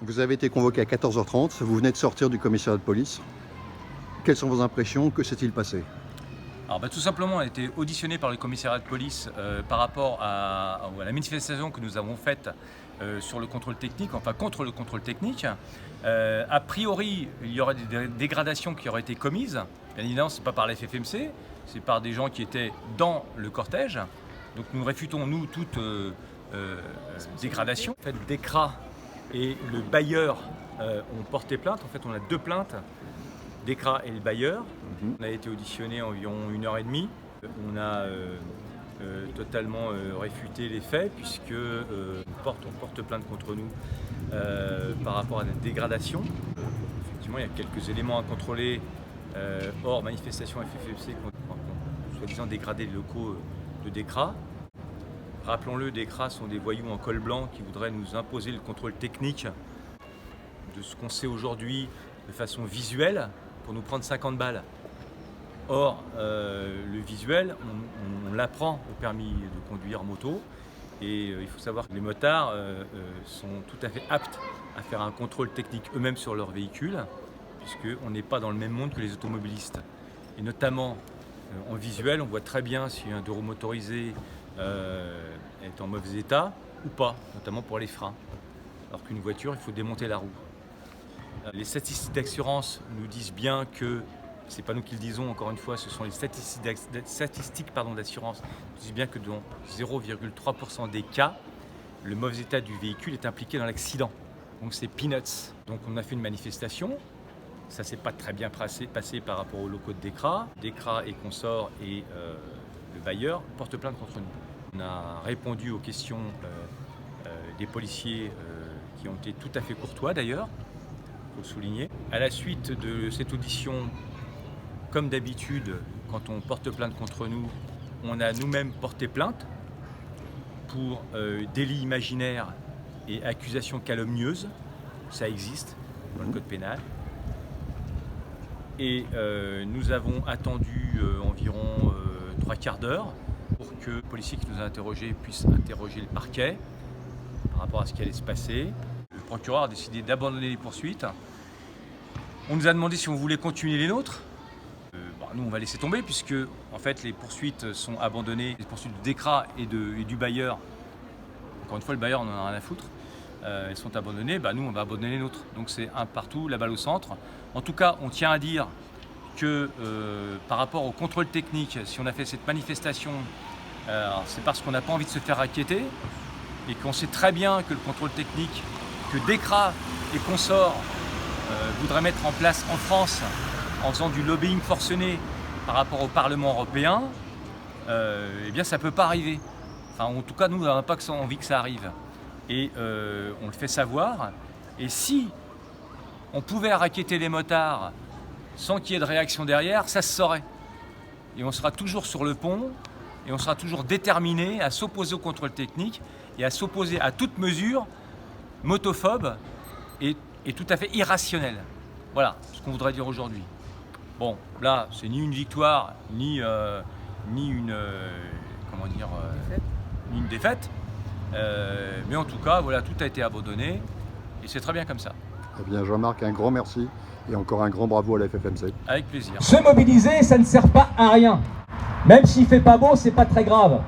Vous avez été convoqué à 14h30, vous venez de sortir du commissariat de police. Quelles sont vos impressions? Que s'est-il passé? Alors tout simplement, on a été auditionné par le commissariat de police par rapport à la manifestation que nous avons faite sur le contrôle technique, enfin contre le contrôle technique. A priori, il y aurait des dégradations qui auraient été commises. Bien évidemment, ce n'est pas par la FFMC, c'est par des gens qui étaient dans le cortège. Donc nous réfutons, nous, toute dégradation. En fait, DECRA et le bailleur ont porté plainte. En fait, on a deux plaintes. DECRA et le bailleur. On a été auditionné environ 1h30. On a totalement réfuté les faits puisque on porte plainte contre nous par rapport à la dégradation. Effectivement, il y a quelques éléments à contrôler hors manifestation FFMC qui ont soi-disant dégradé les locaux de DECRA. Rappelons-le, DECRA sont des voyous en col blanc qui voudraient nous imposer le contrôle technique de ce qu'on sait aujourd'hui de façon visuelle pour nous prendre 50 balles. Or, le visuel, on l'apprend au permis de conduire moto et il faut savoir que les motards sont tout à fait aptes à faire un contrôle technique eux-mêmes sur leur véhicule puisqu'on n'est pas dans le même monde que les automobilistes. Et notamment en visuel, on voit très bien si un deux roues motorisé est en mauvais état ou pas, notamment pour les freins. Alors qu'une voiture, il faut démonter la roue. Les statistiques d'assurance nous disent bien que, c'est pas nous qui le disons encore une fois, ce sont les statistiques d'assurance qui disent bien que dans 0,3% des cas, le mauvais état du véhicule est impliqué dans l'accident. Donc c'est peanuts. Donc on a fait une manifestation, ça s'est pas très bien passé par rapport aux locaux de DECRA. DECRA et consorts et le bailleur portent plainte contre nous. On a répondu aux questions des policiers qui ont été tout à fait courtois d'ailleurs, il faut le souligner. À la suite de cette audition, comme d'habitude, quand on porte plainte contre nous, on a nous-mêmes porté plainte pour délit imaginaire et accusation calomnieuse. Ça existe dans le code pénal. Et nous avons attendu environ 3/4 d'heure pour que le policier qui nous a interrogés puisse interroger le parquet par rapport à ce qui allait se passer. Le procureur a décidé d'abandonner les poursuites. On nous a demandé si on voulait continuer les nôtres. Nous, on va laisser tomber puisque en fait, les poursuites sont abandonnées, les poursuites de DECRA et du bailleur. Encore une fois, le bailleur, on en a rien à foutre. Elles sont abandonnées, nous, on va abandonner les nôtres. Donc c'est un partout, la balle au centre. En tout cas, on tient à dire que par rapport au contrôle technique, si on a fait cette manifestation, c'est parce qu'on n'a pas envie de se faire inquiéter et qu'on sait très bien que le contrôle technique, que DECRA et consorts voudraient mettre en place en France en faisant du lobbying forcené par rapport au Parlement européen, eh bien ça ne peut pas arriver. Enfin, en tout cas, nous, on n'a pas envie que ça arrive. Et on le fait savoir. Et si on pouvait raqueter les motards sans qu'il y ait de réaction derrière, ça se saurait. Et on sera toujours sur le pont et on sera toujours déterminé à s'opposer au contrôle technique et à s'opposer à toute mesure motophobe et tout à fait irrationnelle. Voilà ce qu'on voudrait dire aujourd'hui. Bon, là, c'est ni une victoire, ni une défaite. Mais en tout cas, voilà, tout a été abandonné et c'est très bien comme ça. Eh bien, Jean-Marc, un grand merci et encore un grand bravo à la FFMC. Avec plaisir. Se mobiliser, ça ne sert pas à rien. Même s'il fait pas beau, c'est pas très grave.